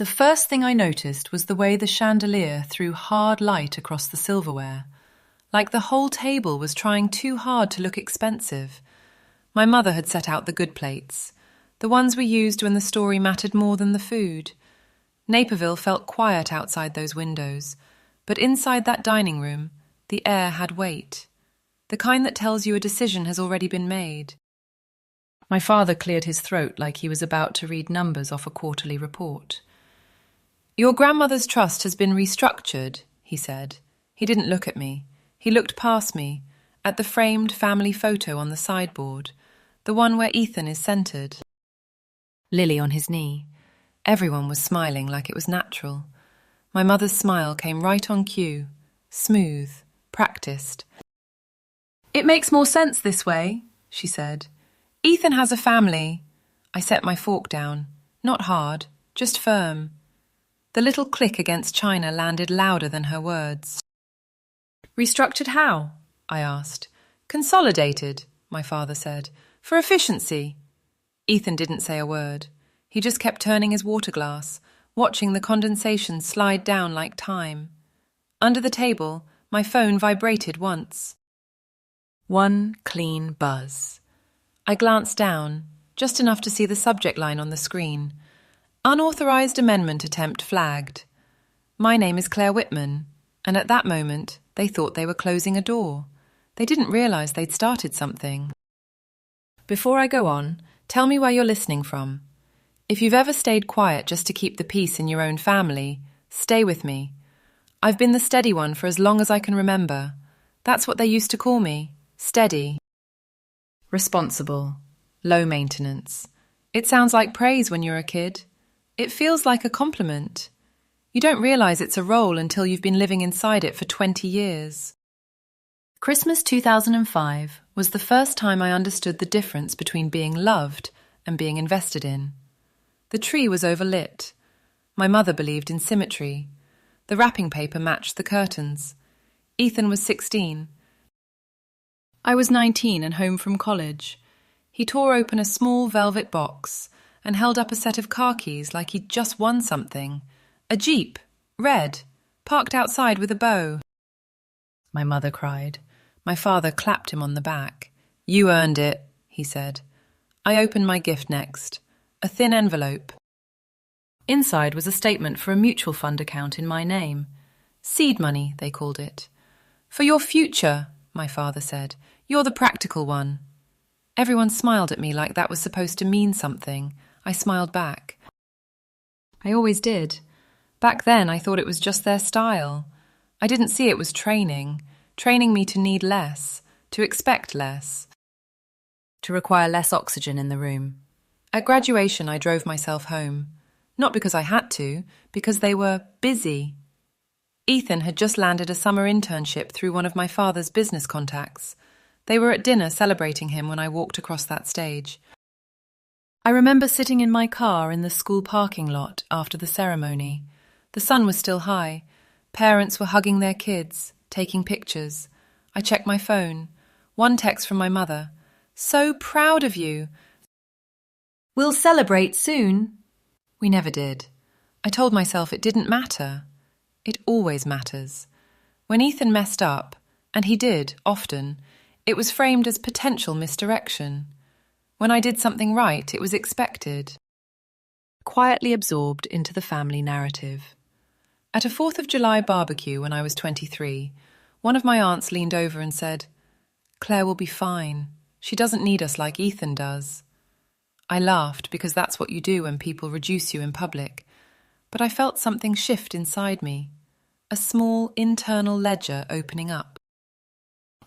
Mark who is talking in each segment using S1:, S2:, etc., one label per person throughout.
S1: The first thing I noticed was the way the chandelier threw hard light across the silverware, like the whole table was trying too hard to look expensive. My mother had set out the good plates, the ones we used when the story mattered more than the food. Naperville felt quiet outside those windows, but inside that dining room, the air had weight, the kind that tells you a decision has already been made. My father cleared his throat like he was about to read numbers off a quarterly report. "Your grandmother's trust has been restructured," he said. He didn't look at me. He looked past me, at the framed family photo on the sideboard, the one where Ethan is centered. Lily on his knee. Everyone was smiling like it was natural. My mother's smile came right on cue, smooth, practiced. "It makes more sense this way," she said. "Ethan has a family." I set my fork down, not hard, just firm. The little click against china landed louder than her words. "Restructured how?" I asked. "Consolidated," my father said, "for efficiency." Ethan didn't say a word. He just kept turning his water glass, watching the condensation slide down like time. Under the table, my phone vibrated once. One clean buzz. I glanced down, just enough to see the subject line on the screen. Unauthorized amendment attempt flagged. My name is Claire Whitman, and at that moment, they thought they were closing a door. They didn't realize they'd started something. Before I go on, tell me where you're listening from. If you've ever stayed quiet just to keep the peace in your own family, stay with me. I've been the steady one for as long as I can remember. That's what they used to call me, steady. Responsible. Low maintenance. It sounds like praise when you're a kid. It feels like a compliment. You don't realize it's a role until you've been living inside it for 20 years. Christmas 2005 was the first time I understood the difference between being loved and being invested in. The tree was overlit. My mother believed in symmetry. The wrapping paper matched the curtains. Ethan was 16. I was 19 and home from college. He tore open a small velvet box and held up a set of car keys like he'd just won something. A Jeep, red, parked outside with a bow. My mother cried. My father clapped him on the back. "You earned it," he said. I opened my gift next, a thin envelope. Inside was a statement for a mutual fund account in my name. Seed money, they called it. "For your future," my father said. "You're the practical one." Everyone smiled at me like that was supposed to mean something. I smiled back. I always did. Back then, I thought it was just their style. I didn't see it was training me to need less, to expect less, to require less oxygen in the room. At graduation, I drove myself home. Not because I had to, because they were busy. Ethan had just landed a summer internship through one of my father's business contacts. They were at dinner celebrating him when I walked across that stage. I remember sitting in my car in the school parking lot after the ceremony. The sun was still high. Parents were hugging their kids, taking pictures. I checked my phone. One text from my mother. "So proud of you. We'll celebrate soon." We never did. I told myself it didn't matter. It always matters. When Ethan messed up, and he did, often, it was framed as potential misdirection. When I did something right, it was expected. Quietly absorbed into the family narrative. At a 4th of July barbecue when I was 23, one of my aunts leaned over and said, "Claire will be fine. She doesn't need us like Ethan does." I laughed because that's what you do when people reduce you in public, but I felt something shift inside me, a small internal ledger opening up.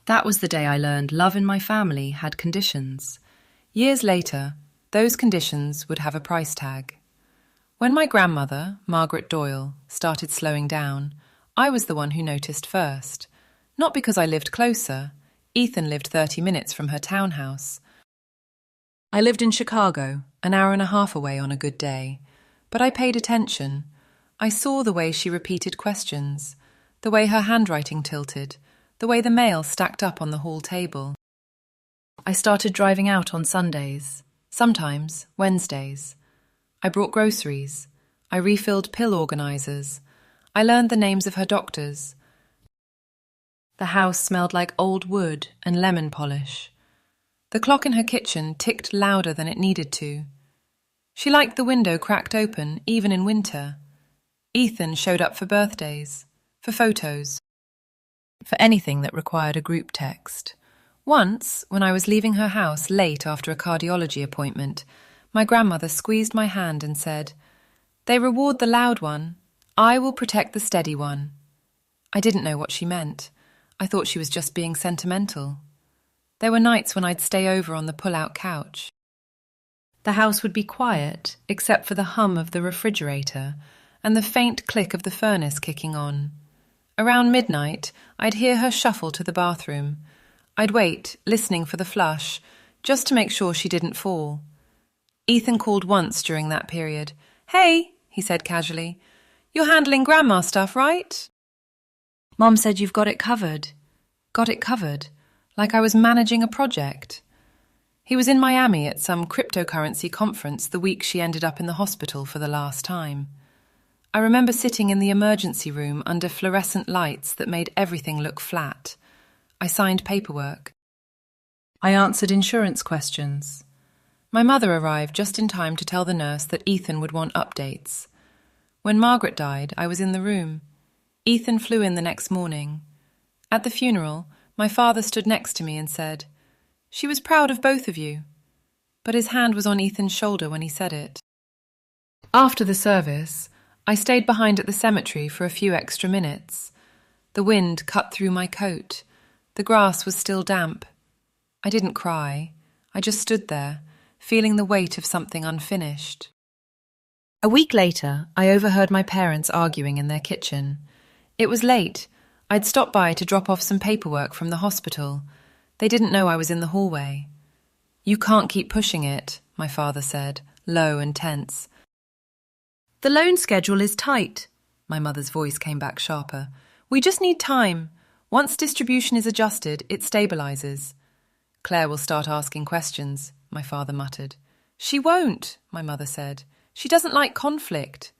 S1: That was the day I learned love in my family had conditions. Years later, those conditions would have a price tag. When my grandmother, Margaret Doyle, started slowing down, I was the one who noticed first. Not because I lived closer. Ethan lived 30 minutes from her townhouse. I lived in Chicago, an hour and a half away on a good day. But I paid attention. I saw the way she repeated questions, the way her handwriting tilted, the way the mail stacked up on the hall table. I started driving out on Sundays, sometimes Wednesdays. I brought groceries. I refilled pill organisers. I learned the names of her doctors. The house smelled like old wood and lemon polish. The clock in her kitchen ticked louder than it needed to. She liked the window cracked open, even in winter. Ethan showed up for birthdays, for photos, for anything that required a group text. Once, when I was leaving her house late after a cardiology appointment, my grandmother squeezed my hand and said, "They reward the loud one. I will protect the steady one." I didn't know what she meant. I thought she was just being sentimental. There were nights when I'd stay over on the pull-out couch. The house would be quiet, except for the hum of the refrigerator and the faint click of the furnace kicking on. Around midnight, I'd hear her shuffle to the bathroom. I'd wait, listening for the flush, just to make sure she didn't fall. Ethan called once during that period. "Hey," he said casually, "you're handling grandma stuff, right?" Mom said you've got it covered. Got it covered, like I was managing a project. He was in Miami at some cryptocurrency conference the week she ended up in the hospital for the last time. I remember sitting in the emergency room under fluorescent lights that made everything look flat. I signed paperwork. I answered insurance questions. My mother arrived just in time to tell the nurse that Ethan would want updates. When Margaret died, I was in the room. Ethan flew in the next morning. At the funeral, my father stood next to me and said, "She was proud of both of you." But his hand was on Ethan's shoulder when he said it. After the service, I stayed behind at the cemetery for a few extra minutes. The wind cut through my coat. The grass was still damp. I didn't cry. I just stood there, feeling the weight of something unfinished. A week later, I overheard my parents arguing in their kitchen. It was late. I'd stopped by to drop off some paperwork from the hospital. They didn't know I was in the hallway. "You can't keep pushing it," my father said, low and tense. "The loan schedule is tight." My mother's voice came back sharper. "We just need time. Once distribution is adjusted, it stabilizes." "Claire will start asking questions," my father muttered. "She won't," my mother said. "She doesn't like conflict."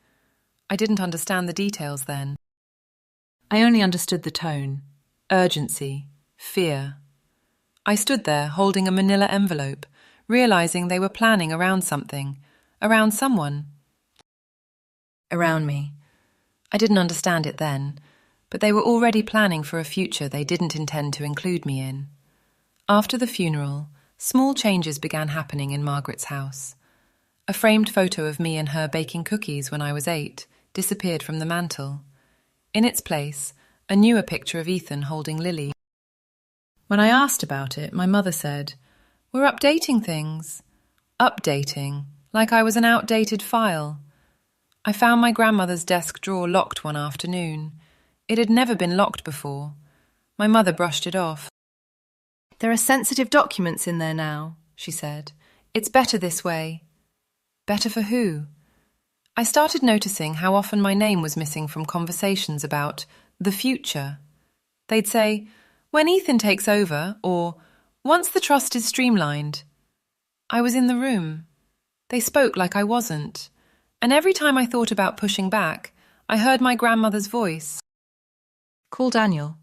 S1: I didn't understand the details then. I only understood the tone. Urgency. Fear. I stood there holding a manila envelope, realizing they were planning around something, around someone. Around me. I didn't understand it then, but they were already planning for a future they didn't intend to include me in. After the funeral, small changes began happening in Margaret's house. A framed photo of me and her baking cookies when I was 8 disappeared from the mantel. In its place, a newer picture of Ethan holding Lily. When I asked about it, my mother said, "We're updating things." Updating, like I was an outdated file. I found my grandmother's desk drawer locked one afternoon. It had never been locked before. My mother brushed it off. "There are sensitive documents in there now," she said. "It's better this way." Better for who? I started noticing how often my name was missing from conversations about the future. They'd say, "When Ethan takes over," or "Once the trust is streamlined." I was in the room. They spoke like I wasn't. And every time I thought about pushing back, I heard my grandmother's voice. "Call Daniel."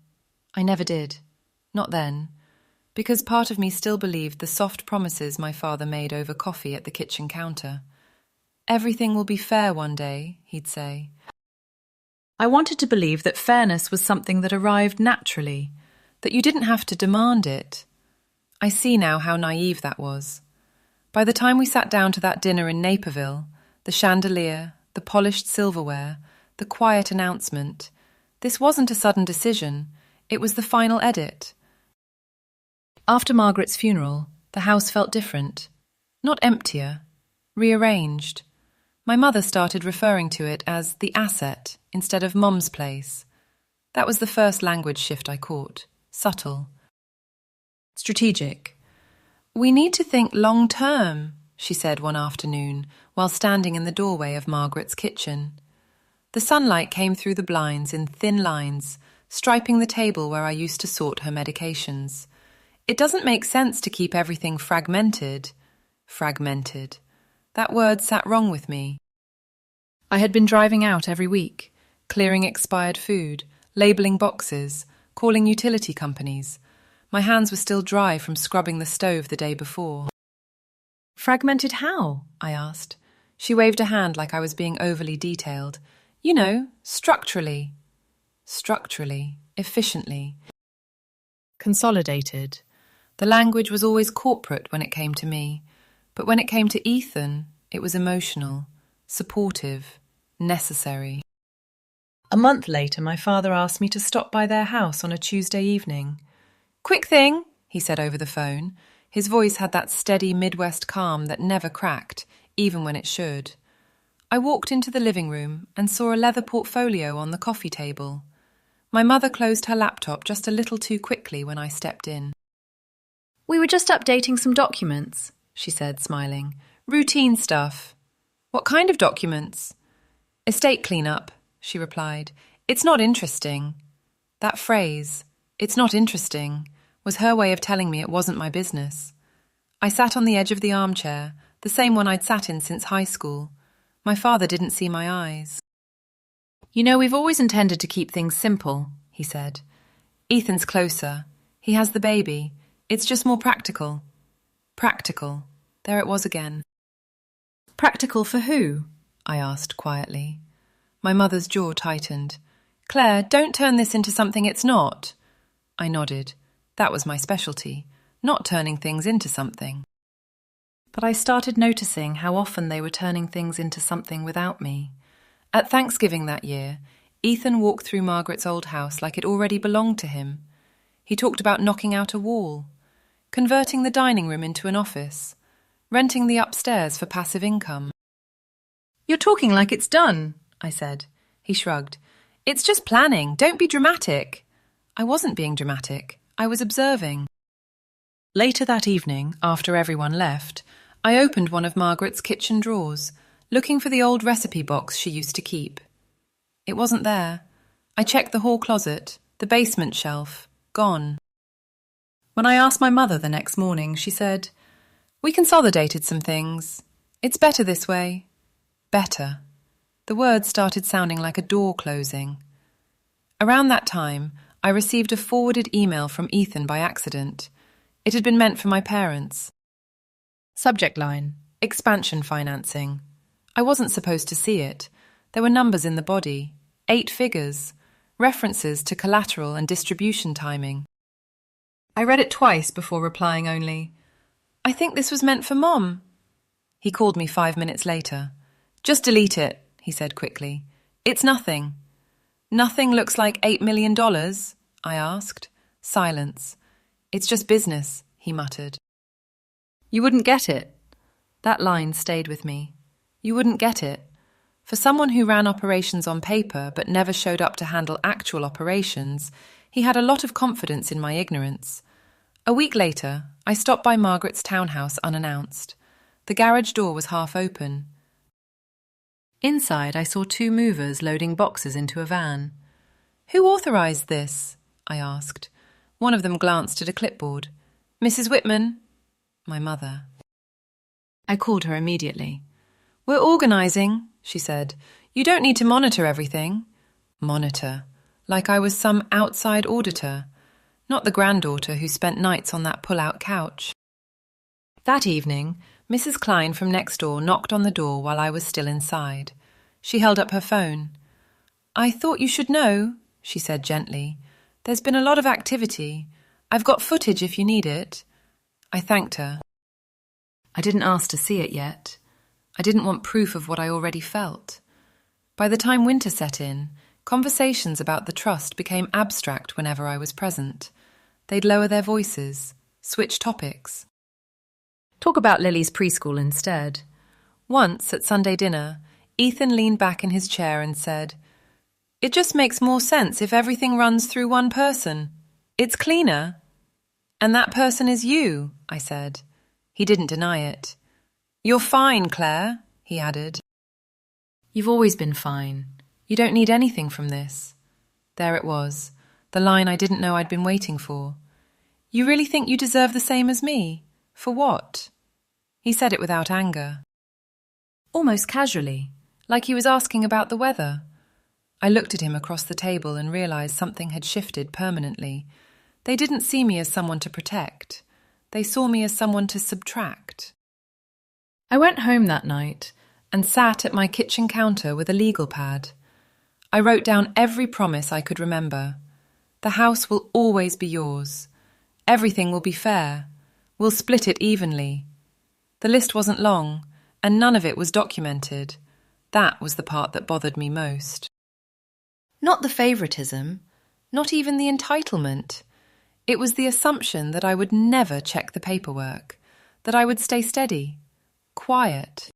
S1: I never did. Not then. Because part of me still believed the soft promises my father made over coffee at the kitchen counter. "Everything will be fair one day," he'd say. I wanted to believe that fairness was something that arrived naturally, that you didn't have to demand it. I see now how naive that was. By the time we sat down to that dinner in Naperville, the chandelier, the polished silverware, the quiet announcement, this wasn't a sudden decision, it was the final edit. After Margaret's funeral, the house felt different. Not emptier, rearranged. My mother started referring to it as the asset instead of Mum's place. That was the first language shift I caught. Subtle. Strategic. "We need to think long-term," she said one afternoon while standing in the doorway of Margaret's kitchen. The sunlight came through the blinds in thin lines, striping the table where I used to sort her medications. It doesn't make sense to keep everything fragmented. Fragmented. That word sat wrong with me. I had been driving out every week, clearing expired food, labelling boxes, calling utility companies. My hands were still dry from scrubbing the stove the day before. Fragmented how? I asked. She waved a hand like I was being overly detailed. You know, structurally. Structurally, efficiently. Consolidated. The language was always corporate when it came to me, but when it came to Ethan, it was emotional, supportive, necessary. A month later, my father asked me to stop by their house on a Tuesday evening. "Quick thing," he said over the phone. His voice had that steady Midwest calm that never cracked, even when it should. I walked into the living room and saw a leather portfolio on the coffee table. My mother closed her laptop just a little too quickly when I stepped in. "We were just updating some documents," she said, smiling. "Routine stuff." "What kind of documents?" "Estate cleanup," she replied. "It's not interesting." That phrase, "it's not interesting," was her way of telling me it wasn't my business. I sat on the edge of the armchair, the same one I'd sat in since high school. My father didn't see my eyes. "You know, we've always intended to keep things simple," he said. "Ethan's closer. He has the baby. It's just more practical." Practical. There it was again. "Practical for who?" I asked quietly. My mother's jaw tightened. "Claire, don't turn this into something it's not." I nodded. That was my specialty, not turning things into something. But I started noticing how often they were turning things into something without me. At Thanksgiving that year, Ethan walked through Margaret's old house like it already belonged to him. He talked about knocking out a wall, converting the dining room into an office, renting the upstairs for passive income. "You're talking like it's done," I said. He shrugged. "It's just planning. Don't be dramatic." I wasn't being dramatic. I was observing. Later that evening, after everyone left, I opened one of Margaret's kitchen drawers, looking for the old recipe box she used to keep. It wasn't there. I checked the hall closet, the basement shelf. Gone. When I asked my mother the next morning, she said, "We consolidated some things. It's better this way." Better. The words started sounding like a door closing. Around that time, I received a forwarded email from Ethan by accident. It had been meant for my parents. Subject line: expansion financing. I wasn't supposed to see it. There were numbers in the body, 8 figures, references to collateral and distribution timing. I read it twice before replying only, "I think this was meant for Mom." He called me 5 minutes later. "Just delete it," he said quickly. "It's nothing." "Nothing looks like $8 million?" I asked. Silence. "It's just business," he muttered. "You wouldn't get it." That line stayed with me. You wouldn't get it. For someone who ran operations on paper but never showed up to handle actual operations, he had a lot of confidence in my ignorance. A week later, I stopped by Margaret's townhouse unannounced. The garage door was half open. Inside, I saw 2 movers loading boxes into a van. "Who authorised this?" I asked. One of them glanced at a clipboard. "Mrs. Whitman." My mother. I called her immediately. "We're organising," she said. "You don't need to monitor everything." Monitor. Like I was some outside auditor. Not the granddaughter who spent nights on that pull-out couch. That evening, Mrs. Klein from next door knocked on the door while I was still inside. She held up her phone. "I thought you should know," she said gently. "There's been a lot of activity. I've got footage if you need it." I thanked her. I didn't ask to see it yet. I didn't want proof of what I already felt. By the time winter set in, conversations about the trust became abstract whenever I was present. They'd lower their voices, switch topics. Talk about Lily's preschool instead. Once, at Sunday dinner, Ethan leaned back in his chair and said, "It just makes more sense if everything runs through one person. It's cleaner." "And that person is you," I said. He didn't deny it. "You're fine, Claire," he added. "You've always been fine. You don't need anything from this." There it was, the line I didn't know I'd been waiting for. "You really think you deserve the same as me? For what?" He said it without anger. Almost casually, like he was asking about the weather. I looked at him across the table and realized something had shifted permanently. They didn't see me as someone to protect. They saw me as someone to subtract. I went home that night and sat at my kitchen counter with a legal pad. I wrote down every promise I could remember. The house will always be yours. Everything will be fair. We'll split it evenly. The list wasn't long, and none of it was documented. That was the part that bothered me most. Not the favoritism, not even the entitlement. It was the assumption that I would never check the paperwork, that I would stay steady, quiet,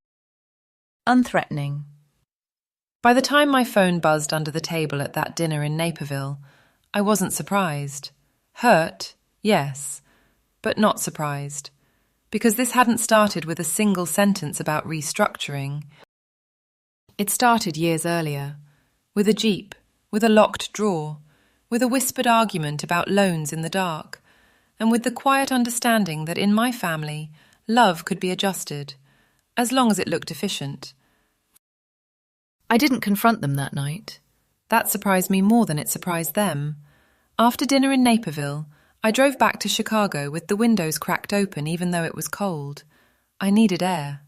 S1: unthreatening. By the time my phone buzzed under the table at that dinner in Naperville, I wasn't surprised. Hurt, yes, but not surprised. Because this hadn't started with a single sentence about restructuring. It started years earlier, with a Jeep, with a locked drawer, with a whispered argument about loans in the dark, and with the quiet understanding that in my family, love could be adjusted, as long as it looked efficient. I didn't confront them that night. That surprised me more than it surprised them. After dinner in Naperville, I drove back to Chicago with the windows cracked open even though it was cold. I needed air.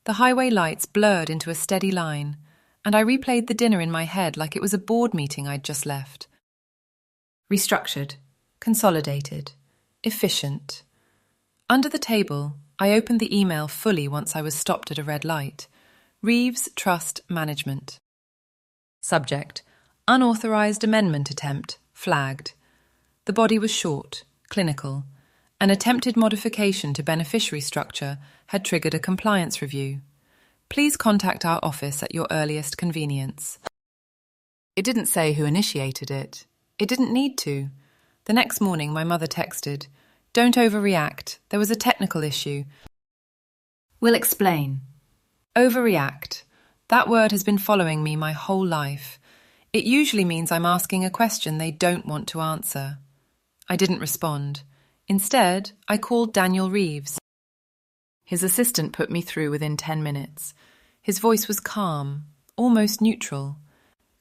S1: The highway lights blurred into a steady line, and I replayed the dinner in my head like it was a board meeting I'd just left. Restructured, consolidated, efficient. Under the table, I opened the email fully once I was stopped at a red light. Reeves Trust Management. Subject: Unauthorized amendment attempt, flagged. The body was short, clinical. An attempted modification to beneficiary structure had triggered a compliance review. Please contact our office at your earliest convenience. It didn't say who initiated it. It didn't need to. The next morning, my mother texted, "Don't overreact. There was a technical issue. We'll explain." Overreact. That word has been following me my whole life. It usually means I'm asking a question they don't want to answer. I didn't respond. Instead, I called Daniel Reeves. His assistant put me through within 10 minutes. His voice was calm, almost neutral.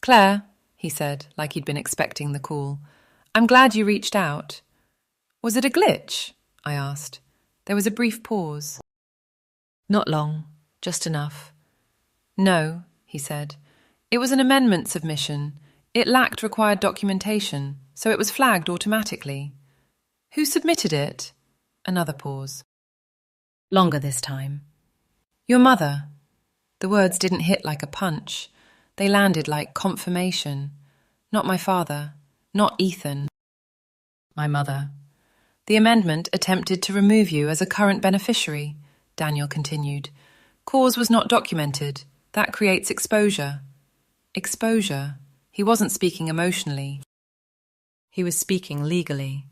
S1: "Claire," he said, like he'd been expecting the call, "I'm glad you reached out." "Was it a glitch?" I asked. There was a brief pause. "Not long, just enough." "No," he said. "It was an amendment submission. It lacked required documentation, so it was flagged automatically." "Who submitted it?" Another pause. Longer this time. "Your mother." The words didn't hit like a punch. They landed like confirmation. Not my father. Not Ethan. My mother. "The amendment attempted to remove you as a current beneficiary," Daniel continued. "Cause was not documented. That creates exposure." Exposure. He wasn't speaking emotionally. He was speaking legally.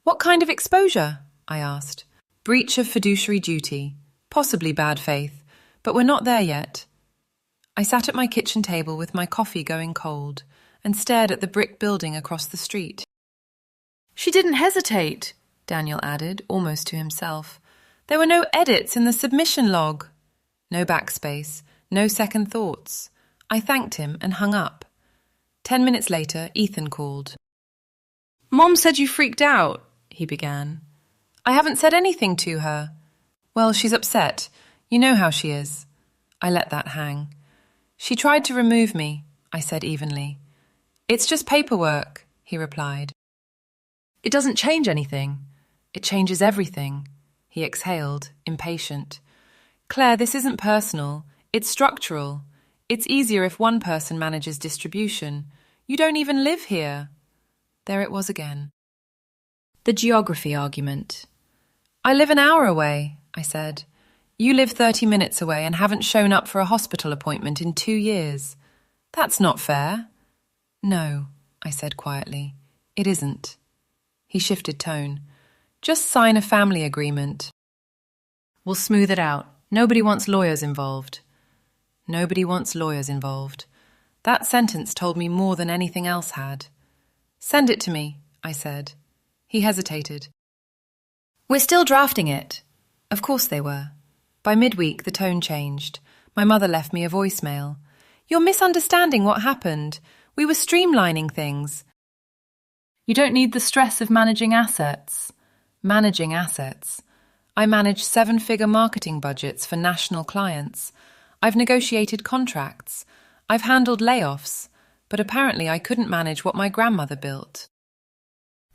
S1: "What kind of exposure?" I asked. "Breach of fiduciary duty. Possibly bad faith. But we're not there yet." I sat at my kitchen table with my coffee going cold and stared at the brick building across the street. "She didn't hesitate," Daniel added, almost to himself. "There were no edits in the submission log." No backspace, no second thoughts. I thanked him and hung up. 10 minutes later, Ethan called. "Mom said you freaked out," he began. "I haven't said anything to her." "Well, she's upset. You know how she is." I let that hang. "She tried to remove me," I said evenly. "It's just paperwork," he replied. "It doesn't change anything. It changes everything." He exhaled, impatient. "Claire, this isn't personal. It's structural. It's easier if one person manages distribution. You don't even live here." There it was again. The geography argument. "I live an hour away," I said. "You live 30 minutes away and haven't shown up for a hospital appointment in 2 years. That's not fair." "No," I said quietly. "It isn't." He shifted tone. "Just sign a family agreement. We'll smooth it out. Nobody wants lawyers involved." Nobody wants lawyers involved. That sentence told me more than anything else had. "Send it to me," I said. He hesitated. "We're still drafting it." Of course they were. By midweek, the tone changed. My mother left me a voicemail. "You're misunderstanding what happened. We were streamlining things." You don't need the stress of managing assets. Managing assets. I manage 7-figure marketing budgets for national clients. I've negotiated contracts. I've handled layoffs. But apparently I couldn't manage what my grandmother built.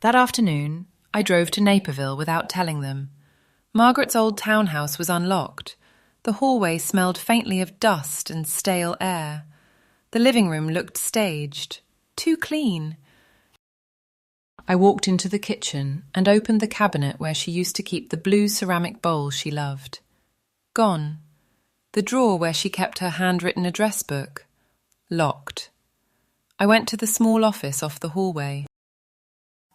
S1: That afternoon, I drove to Naperville without telling them. Margaret's old townhouse was unlocked. The hallway smelled faintly of dust and stale air. The living room looked staged, too clean. I walked into the kitchen and opened the cabinet where she used to keep the blue ceramic bowls she loved. Gone. The drawer where she kept her handwritten address book. Locked. I went to the small office off the hallway.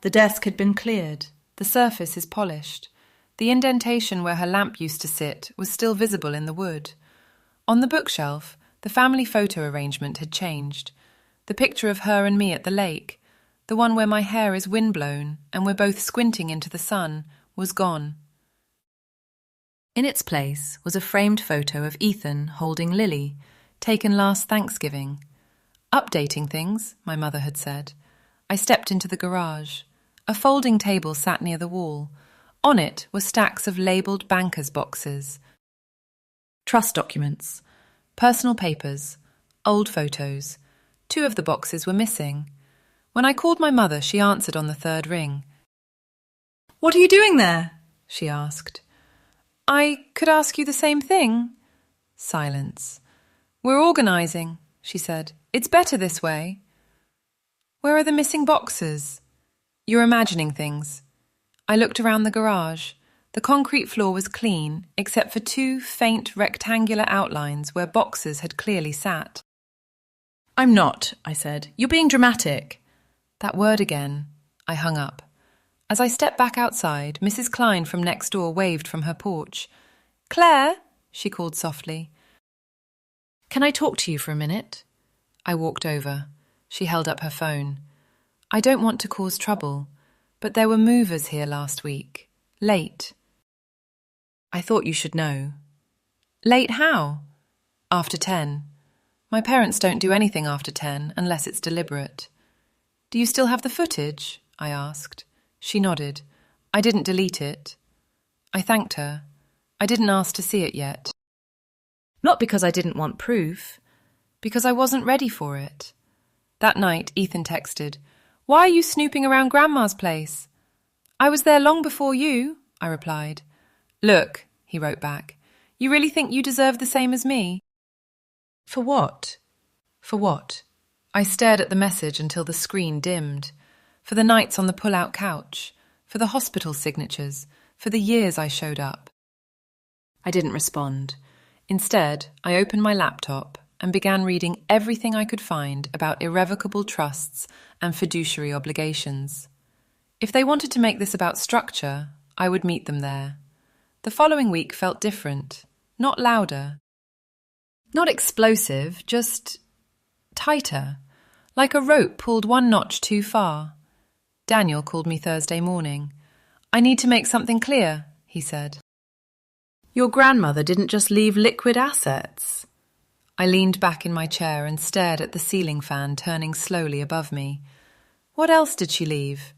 S1: The desk had been cleared. The surface is polished. The indentation where her lamp used to sit was still visible in the wood. On the bookshelf, the family photo arrangement had changed. The picture of her and me at the lake, the one where my hair is windblown and we're both squinting into the sun, was gone. In its place was a framed photo of Ethan holding Lily, taken last Thanksgiving. "Updating things," my mother had said. I stepped into the garage. A folding table sat near the wall. On it were stacks of labelled bankers' boxes. Trust documents, personal papers, old photos. 2 of the boxes were missing. When I called my mother, she answered on the 3rd ring. "What are you doing there?" she asked. "I could ask you the same thing." Silence. "We're organising," she said. "It's better this way." "Where are the missing boxes?" "You're imagining things." I looked around the garage. The concrete floor was clean, except for 2 faint rectangular outlines where boxes had clearly sat. "I'm not," I said. "You're being dramatic." That word again. I hung up. As I stepped back outside, Mrs. Klein from next door waved from her porch. "Claire," she called softly. "Can I talk to you for a minute?" I walked over. She held up her phone. "I don't want to cause trouble, but there were movers here last week. Late." "I thought you should know." "Late how?" "After 10. My parents don't do anything after 10 unless it's deliberate." "Do you still have the footage?" I asked. She nodded. "I didn't delete it." I thanked her. I didn't ask to see it yet. Not because I didn't want proof, because I wasn't ready for it. That night, Ethan texted, "Why are you snooping around Grandma's place?" "I was there long before you," I replied. "Look," he wrote back, "you really think you deserve the same as me?" For what? For what? I stared at the message until the screen dimmed. For the nights on the pull-out couch, for the hospital signatures, for the years I showed up. I didn't respond. Instead, I opened my laptop and began reading everything I could find about irrevocable trusts and fiduciary obligations. If they wanted to make this about structure, I would meet them there. The following week felt different, not louder. Not explosive, just tighter, like a rope pulled 1 notch too far. Daniel called me Thursday morning. "I need to make something clear," he said. "Your grandmother didn't just leave liquid assets." I leaned back in my chair and stared at the ceiling fan turning slowly above me. "What else did she leave?"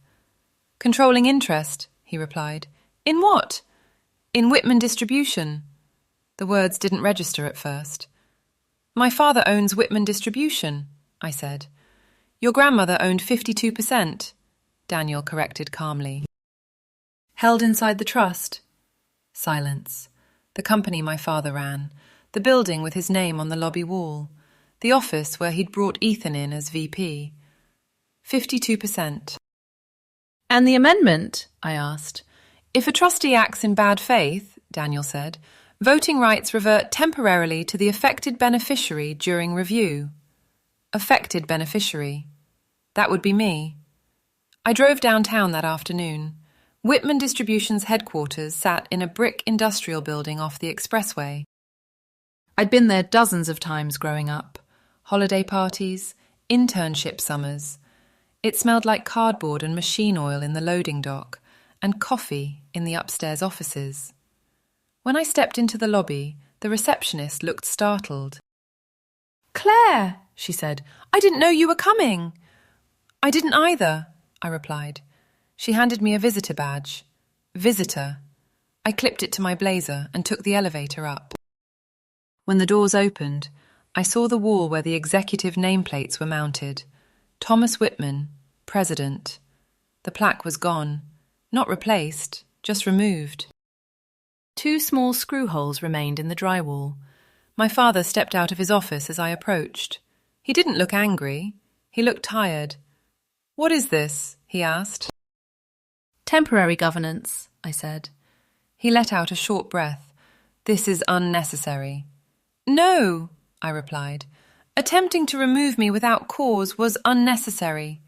S1: "Controlling interest," he replied. "In what?" "In Whitman Distribution." The words didn't register at first. "My father owns Whitman Distribution," I said. "Your grandmother owned 52%, Daniel corrected calmly. "Held inside the trust?" Silence. The company my father ran, the building with his name on the lobby wall, the office where he'd brought Ethan in as VP. 52%. "And the amendment?" I asked. "If a trustee acts in bad faith," Daniel said, "voting rights revert temporarily to the affected beneficiary during review." Affected beneficiary. That would be me. I drove downtown that afternoon. Whitman Distribution's headquarters sat in a brick industrial building off the expressway. I'd been there dozens of times growing up. Holiday parties, internship summers. It smelled like cardboard and machine oil in the loading dock, and coffee in the upstairs offices. When I stepped into the lobby, The receptionist looked startled. "Claire," she said, "I didn't know you were coming." "I didn't either," I replied. She handed me a visitor badge. Visitor. I clipped it to my blazer and took the elevator up. When the doors opened, I saw the wall where the executive nameplates were mounted. Thomas Whitman, President. The plaque was gone. Not replaced, just removed. 2 small screw holes remained in the drywall. My father stepped out of his office as I approached. He didn't look angry. He looked tired. "What is this?" he asked.
S2: "Temporary governance," I said.
S1: He let out a short breath. "This is unnecessary." "No," I replied. "Attempting to remove me without cause was unnecessary."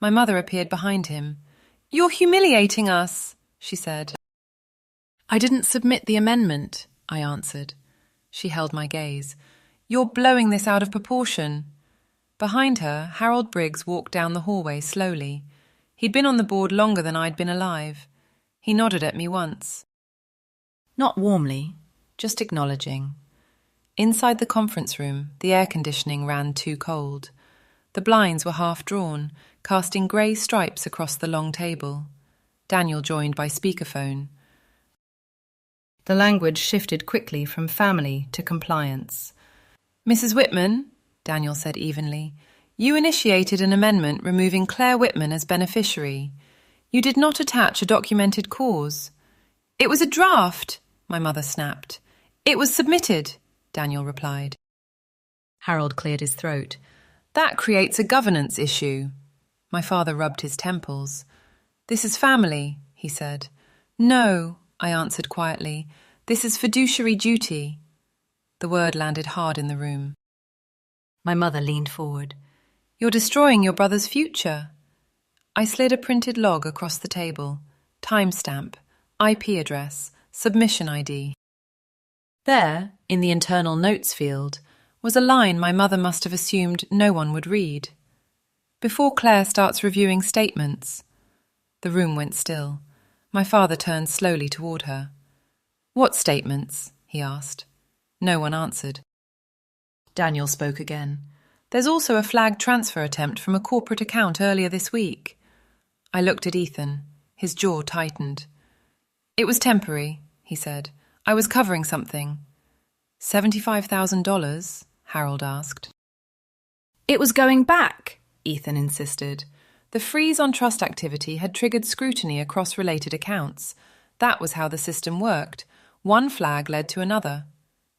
S1: My mother appeared behind him. "You're humiliating us," she said. "I didn't submit the amendment," I answered. She held my gaze. "You're blowing this out of proportion." Behind her, Harold Briggs walked down the hallway slowly. He'd been on the board longer than I'd been alive. He nodded at me once. Not warmly, just acknowledging. Inside the conference room, the air conditioning ran too cold. The blinds were half drawn, casting grey stripes across the long table. Daniel joined by speakerphone. The language shifted quickly from family to compliance. "Mrs. Whitman," Daniel said evenly, "you initiated an amendment removing Claire Whitman as beneficiary. You did not attach a documented cause." "It was a draft," my mother snapped. "It was submitted," Daniel replied. Harold cleared his throat. "That creates a governance issue." My father rubbed his temples. "This is family," he said. "No," I answered quietly. "This is fiduciary duty." The word landed hard in the room. My mother leaned forward. "You're destroying your brother's future." I slid a printed log across the table. Timestamp, IP address, submission ID. There, in the internal notes field, was a line my mother must have assumed no one would read. "Before Claire starts reviewing statements." The room went still. My father turned slowly toward her. "What statements?" he asked. No one answered. Daniel spoke again. "There's also a flagged transfer attempt from a corporate account earlier this week." I looked at Ethan. His jaw tightened. "It was temporary," he said. "I was covering something." $75,000? Harold asked. "It was going back," Ethan insisted. The freeze on trust activity had triggered scrutiny across related accounts. That was how the system worked. One flag led to another.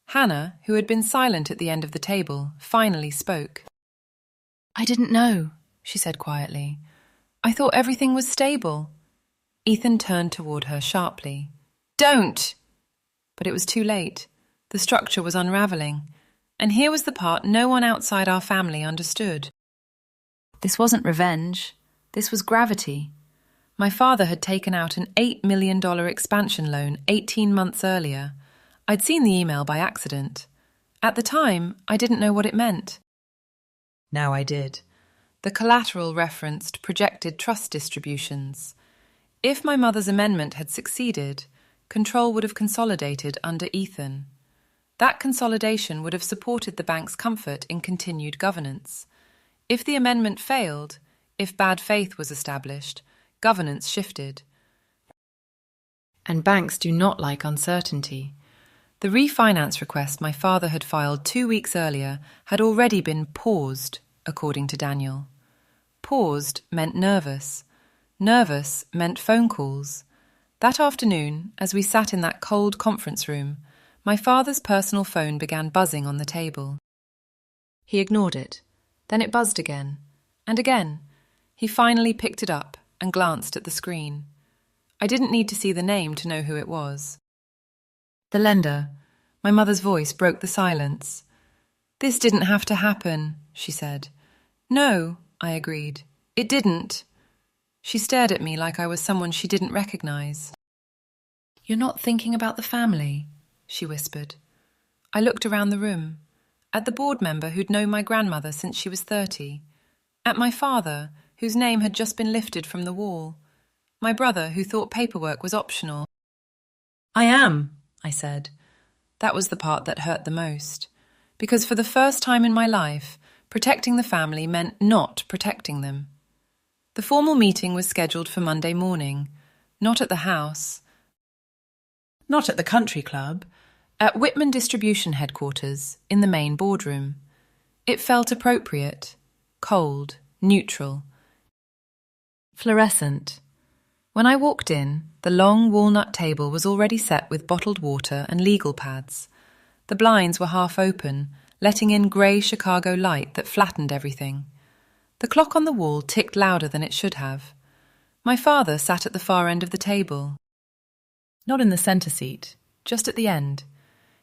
S1: Hannah, who had been silent at the end of the table, finally spoke. "I didn't know," she said quietly. "I thought everything was stable." Ethan turned toward her sharply. "Don't!" But it was too late. The structure was unraveling. And here was the part no one outside our family understood. This wasn't revenge. This was gravity. My father had taken out an $8 million expansion loan 18 months earlier. I'd seen the email by accident. At the time, I didn't know what it meant. Now I did. The collateral referenced projected trust distributions. If my mother's amendment had succeeded, control would have consolidated under Ethan. That consolidation would have supported the bank's comfort in continued governance. If the amendment failed, if bad faith was established, governance shifted. And banks do not like uncertainty. The refinance request my father had filed 2 weeks earlier had already been paused, according to Daniel. Paused meant nervous. Nervous meant phone calls. That afternoon, as we sat in that cold conference room, my father's personal phone began buzzing on the table. He ignored it. Then it buzzed again. And again. He finally picked it up and glanced at the screen. I didn't need to see the name to know who it was. The lender. My mother's voice broke the silence. "This didn't have to happen," she said. "No," I agreed. "It didn't." She stared at me like I was someone she didn't recognize. "You're not thinking about the family," she whispered. I looked around the room. At the board member who'd known my grandmother since she was 30. At my father, whose name had just been lifted from the wall. My brother, who thought paperwork was optional. "I am," I said. That was the part that hurt the most. Because for the first time in my life, protecting the family meant not protecting them. The formal meeting was scheduled for Monday morning, not at the house, not at the country club, at Whitman Distribution headquarters in the main boardroom. It felt appropriate, cold, neutral, fluorescent. When I walked in, the long walnut table was already set with bottled water and legal pads. The blinds were half open, letting in grey Chicago light that flattened everything. The clock on the wall ticked louder than it should have. My father sat at the far end of the table. Not in the centre seat, just at the end.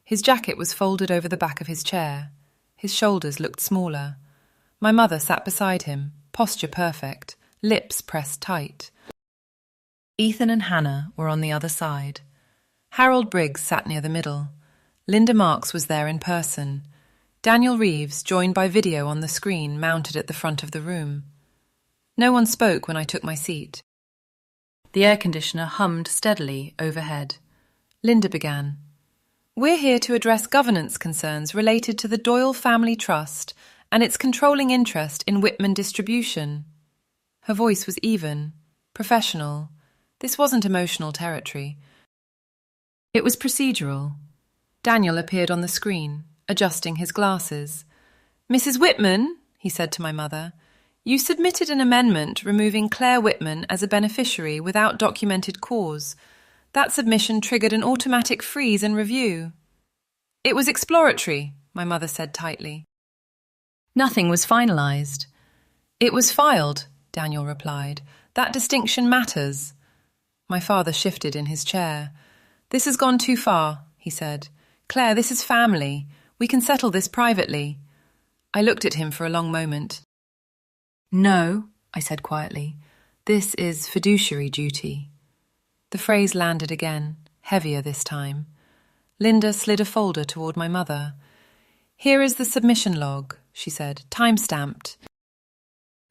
S1: His jacket was folded over the back of his chair. His shoulders looked smaller. My mother sat beside him, posture perfect, lips pressed tight. Ethan and Hannah were on the other side. Harold Briggs sat near the middle. Linda Marks was there in person. Daniel Reeves, joined by video on the screen, mounted at the front of the room. No one spoke when I took my seat. The air conditioner hummed steadily overhead. Linda began. We're here to address governance concerns related to the Doyle Family Trust and its controlling interest in Whitman Distribution. Her voice was even, professional. This wasn't emotional territory. It was procedural. Daniel appeared on the screen, adjusting his glasses. Mrs. Whitman, he said to my mother, you submitted an amendment removing Claire Whitman as a beneficiary without documented cause. That submission triggered an automatic freeze and review. It was exploratory, my mother said tightly. Nothing was finalised. It was filed, Daniel replied. That distinction matters. My father shifted in his chair. This has gone too far, he said. Claire, this is family. We can settle this privately. I looked at him for a long moment. No, I said quietly. This is fiduciary duty. The phrase landed again, heavier this time. Linda slid a folder toward my mother. Here is the submission log, she said, time-stamped.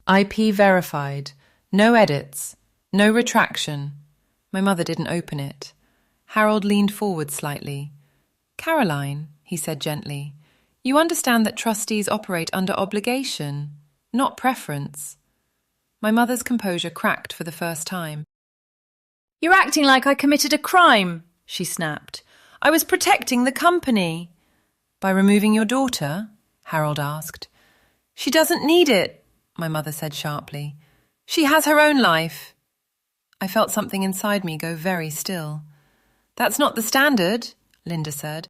S1: IP verified. No edits. No retraction. My mother didn't open it. Harold leaned forward slightly. Caroline, he said gently, you understand that trustees operate under obligation, not preference. My mother's composure cracked for the first time. You're acting like I committed a crime, she snapped. I was protecting the company. By removing your daughter? Harold asked. She doesn't need it, my mother said sharply. She has her own life. I felt something inside me go very still. That's not the standard, Linda said.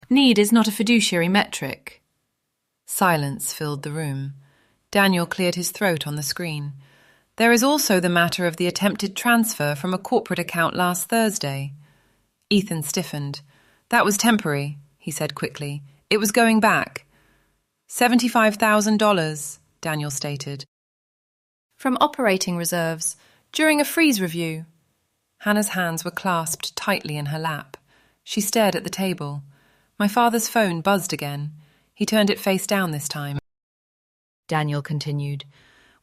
S1: Need is not a fiduciary metric. Silence filled the room. Daniel cleared his throat on the screen. There is also the matter of the attempted transfer from a corporate account last Thursday. Ethan stiffened. That was temporary, he said quickly. It was going back. $75,000, Daniel stated. From operating reserves, during a freeze review. Hannah's hands were clasped tightly in her lap. She stared at the table. My father's phone buzzed again. He turned it face down this time. Daniel continued.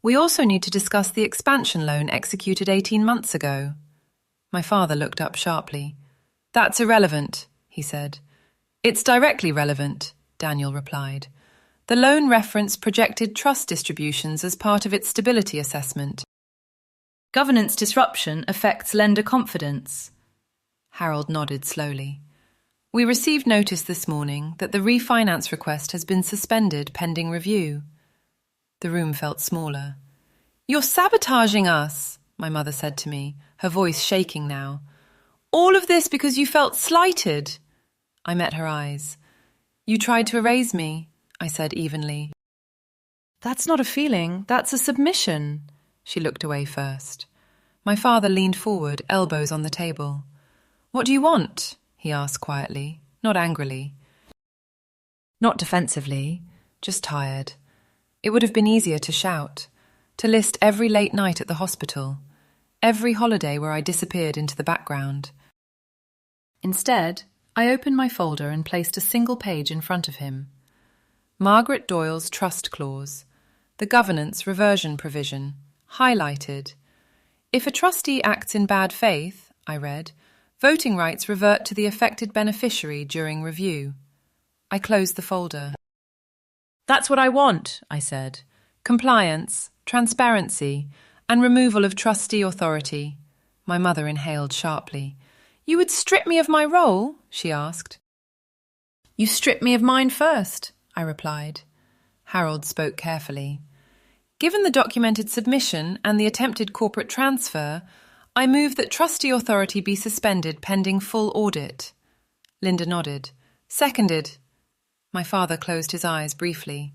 S1: We also need to discuss the expansion loan executed 18 months ago. My father looked up sharply. That's irrelevant, he said. It's directly relevant, Daniel replied. The loan referenced projected trust distributions as part of its stability assessment. Governance disruption affects lender confidence. Harold nodded slowly. We received notice this morning that the refinance request has been suspended pending review. The room felt smaller. You're sabotaging us, my mother said to me, her voice shaking now. All of this because you felt slighted. I met her eyes. You tried to erase me, I said evenly. That's not a feeling, that's a submission. She looked away first. My father leaned forward, elbows on the table. What do you want? He asked quietly, not angrily. Not defensively, just tired. It would have been easier to shout, to list every late night at the hospital, every holiday where I disappeared into the background. Instead, I opened my folder and placed a single page in front of him. Margaret Doyle's trust clause, the governance reversion provision, highlighted. If a trustee acts in bad faith, I read, Voting rights revert to the affected beneficiary during review. I closed the folder. That's what I want, I said. Compliance, transparency, and removal of trustee authority. My mother inhaled sharply. You would strip me of my role? She asked. You stripped me of mine first, I replied. Harold spoke carefully. Given the documented submission and the attempted corporate transfer, I move that trustee authority be suspended pending full audit. Linda nodded. Seconded. My father closed his eyes briefly.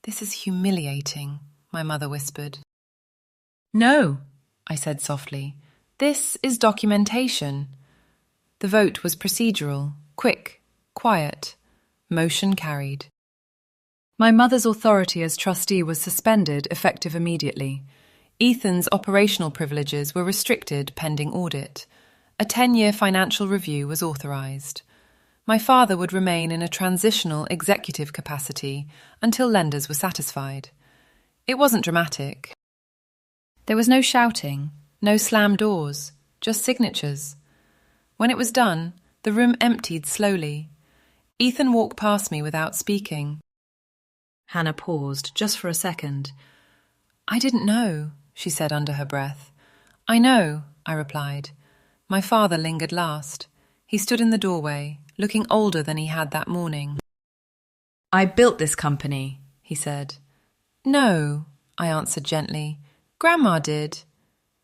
S1: This is humiliating, my mother whispered. No, I said softly. This is documentation. The vote was procedural, quick, quiet. Motion carried. My mother's authority as trustee was suspended, effective immediately. Ethan's operational privileges were restricted pending audit. A 10-year financial review was authorised. My father would remain in a transitional executive capacity until lenders were satisfied. It wasn't dramatic. There was no shouting, no slammed doors, just signatures. When it was done, the room emptied slowly. Ethan walked past me without speaking. Hannah paused, just for a second. I didn't know, she said under her breath. I know, I replied. My father lingered last. He stood in the doorway, looking older than he had that morning. I built this company, he said. No, I answered gently. Grandma did.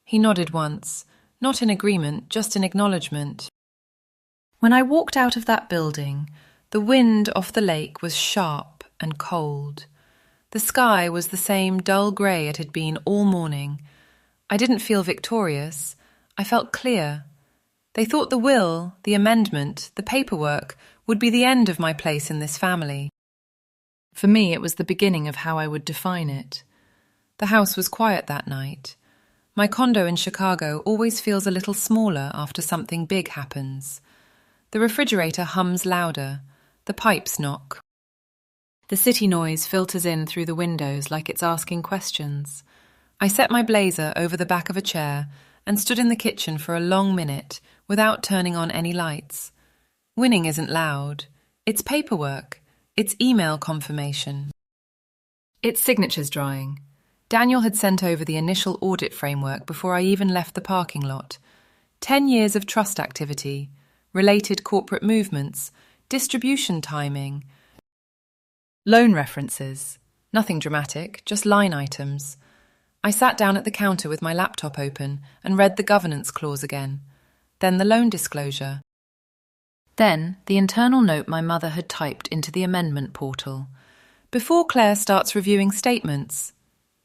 S1: He nodded once, not in agreement, just in acknowledgement. When I walked out of that building, the wind off the lake was sharp and cold. The sky was the same dull grey it had been all morning. I didn't feel victorious. I felt clear. They thought the will, the amendment, the paperwork would be the end of my place in this family. For me, it was the beginning of how I would define it. The house was quiet that night. My condo in Chicago always feels a little smaller after something big happens. The refrigerator hums louder. The pipes knock. The city noise filters in through the windows like it's asking questions. I set my blazer over the back of a chair and stood in the kitchen for a long minute without turning on any lights. Winning isn't loud. It's paperwork. It's email confirmation. It's signatures drying. Daniel had sent over the initial audit framework before I even left the parking lot. 10 years of trust activity, related corporate movements, distribution timing, loan references. Nothing dramatic, just line items. I sat down at the counter with my laptop open and read the governance clause again. Then the loan disclosure. Then the internal note my mother had typed into the amendment portal. Before Claire starts reviewing statements.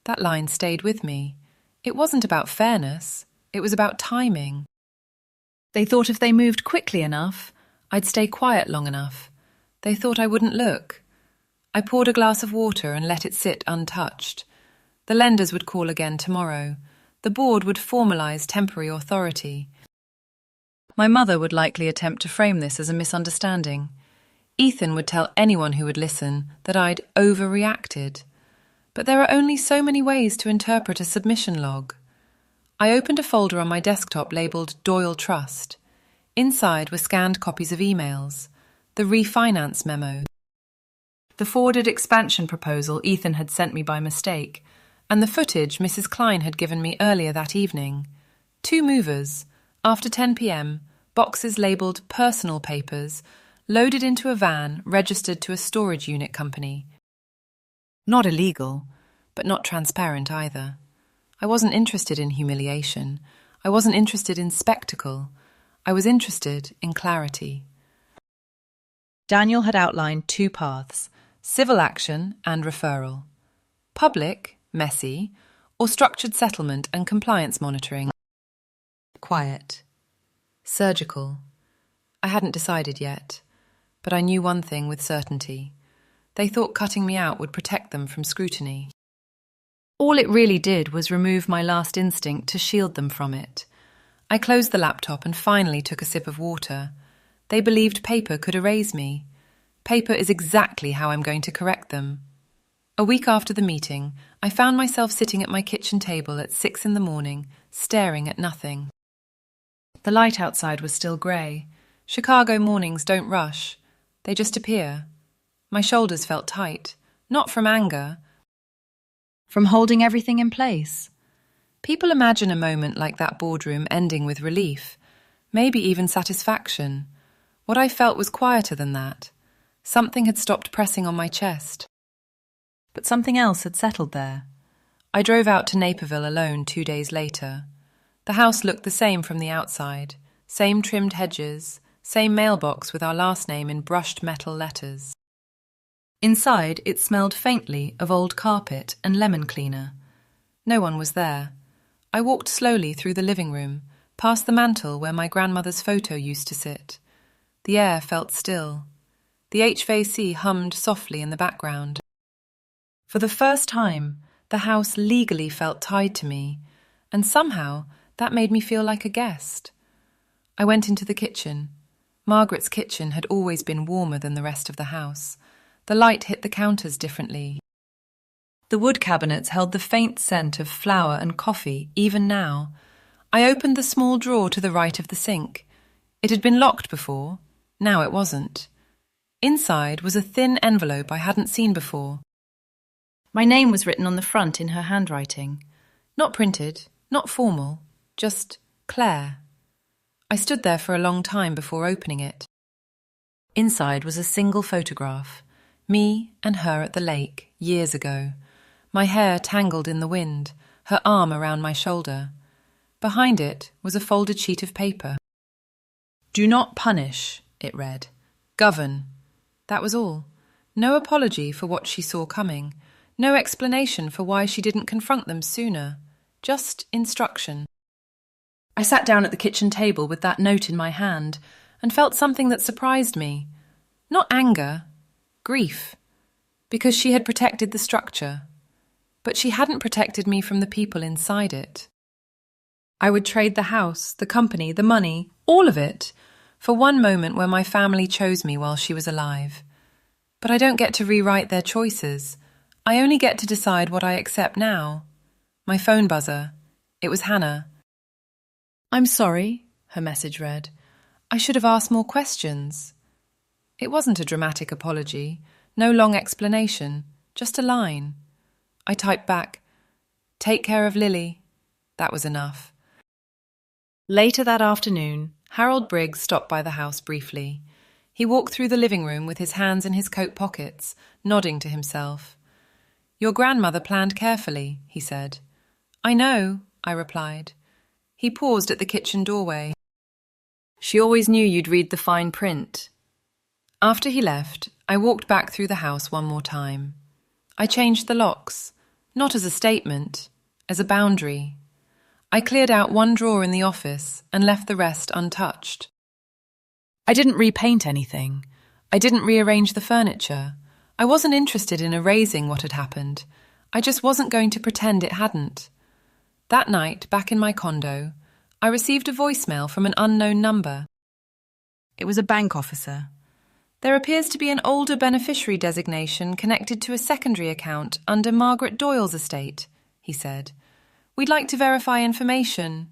S1: That line stayed with me. It wasn't about fairness. It was about timing. They thought if they moved quickly enough, I'd stay quiet long enough. They thought I wouldn't look. I poured a glass of water and let it sit untouched. The lenders would call again tomorrow. The board would formalise temporary authority. My mother would likely attempt to frame this as a misunderstanding. Ethan would tell anyone who would listen that I'd overreacted. But there are only so many ways to interpret a submission log. I opened a folder on my desktop labelled Doyle Trust. Inside were scanned copies of emails, the refinance memo, the forwarded expansion proposal Ethan had sent me by mistake, and the footage Mrs. Klein had given me earlier that evening. 2 movers, after 10 p.m, boxes labelled personal papers, loaded into a van registered to a storage unit company. Not illegal, but not transparent either. I wasn't interested in humiliation. I wasn't interested in spectacle. I was interested in clarity. Daniel had outlined 2 paths, civil action and referral. Public, messy, or structured settlement and compliance monitoring. Quiet. Surgical. I hadn't decided yet, but I knew one thing with certainty. They thought cutting me out would protect them from scrutiny. All it really did was remove my last instinct to shield them from it. I closed the laptop and finally took a sip of water. They believed paper could erase me. Paper is exactly how I'm going to correct them. A week after the meeting, I found myself sitting at my kitchen table at 6 a.m, staring at nothing. The light outside was still grey. Chicago mornings don't rush. They just appear. My shoulders felt tight, not from anger, from holding everything in place. People imagine a moment like that boardroom ending with relief, maybe even satisfaction. What I felt was quieter than that. Something had stopped pressing on my chest. But something else had settled there. I drove out to Naperville alone 2 days later. The house looked the same from the outside, same trimmed hedges, same mailbox with our last name in brushed metal letters. Inside, it smelled faintly of old carpet and lemon cleaner. No one was there. I walked slowly through the living room, past the mantel where my grandmother's photo used to sit. The air felt still. The HVAC hummed softly in the background. For the first time, the house legally felt tied to me, and somehow that made me feel like a guest. I went into the kitchen. Margaret's kitchen had always been warmer than the rest of the house. The light hit the counters differently. The wood cabinets held the faint scent of flour and coffee, even now. I opened the small drawer to the right of the sink. It had been locked before. Now it wasn't. Inside was a thin envelope I hadn't seen before. My name was written on the front in her handwriting. Not printed, not formal, just Claire. I stood there for a long time before opening it. Inside was a single photograph. Me and her at the lake, years ago. My hair tangled in the wind, her arm around my shoulder. Behind it was a folded sheet of paper. "Do not punish," it read. "Govern." That was all. No apology for what she saw coming. No explanation for why she didn't confront them sooner. Just instruction. I sat down at the kitchen table with that note in my hand and felt something that surprised me. Not anger, grief. Because she had protected the structure. But she hadn't protected me from the people inside it. I would trade the house, the company, the money, all of it, for one moment where my family chose me while she was alive. But I don't get to rewrite their choices. I only get to decide what I accept now. My phone buzzer. It was Hannah. "I'm sorry," her message read. "I should have asked more questions." It wasn't a dramatic apology, no long explanation, just a line. I typed back, "Take care of Lily." That was enough. Later that afternoon, Harold Briggs stopped by the house briefly. He walked through the living room with his hands in his coat pockets, nodding to himself. "Your grandmother planned carefully," he said. "I know," I replied. He paused at the kitchen doorway. "She always knew you'd read the fine print." After he left, I walked back through the house one more time. I changed the locks, not as a statement, as a boundary. I cleared out one drawer in the office and left the rest untouched. I didn't repaint anything. I didn't rearrange the furniture. I wasn't interested in erasing what had happened. I just wasn't going to pretend it hadn't. That night, back in my condo, I received a voicemail from an unknown number. It was a bank officer. "There appears to be an older beneficiary designation connected to a secondary account under Margaret Doyle's estate," he said. "We'd like to verify information."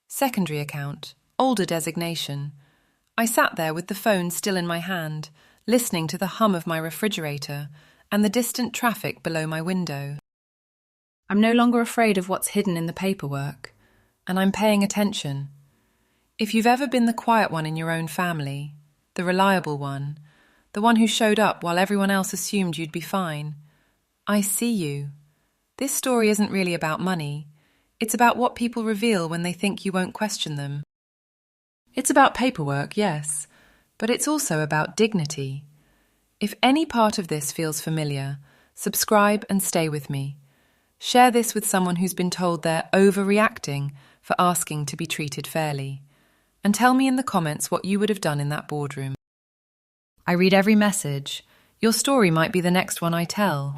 S1: Secondary account, older designation. I sat there with the phone still in my hand, listening to the hum of my refrigerator and the distant traffic below my window. I'm no longer afraid of what's hidden in the paperwork, and I'm paying attention. If you've ever been the quiet one in your own family, the reliable one, the one who showed up while everyone else assumed you'd be fine, I see you. This story isn't really about money. It's about what people reveal when they think you won't question them. It's about paperwork, yes, but it's also about dignity. If any part of this feels familiar, subscribe and stay with me. Share this with someone who's been told they're overreacting for asking to be treated fairly. And tell me in the comments what you would have done in that boardroom. I read every message. Your story might be the next one I tell.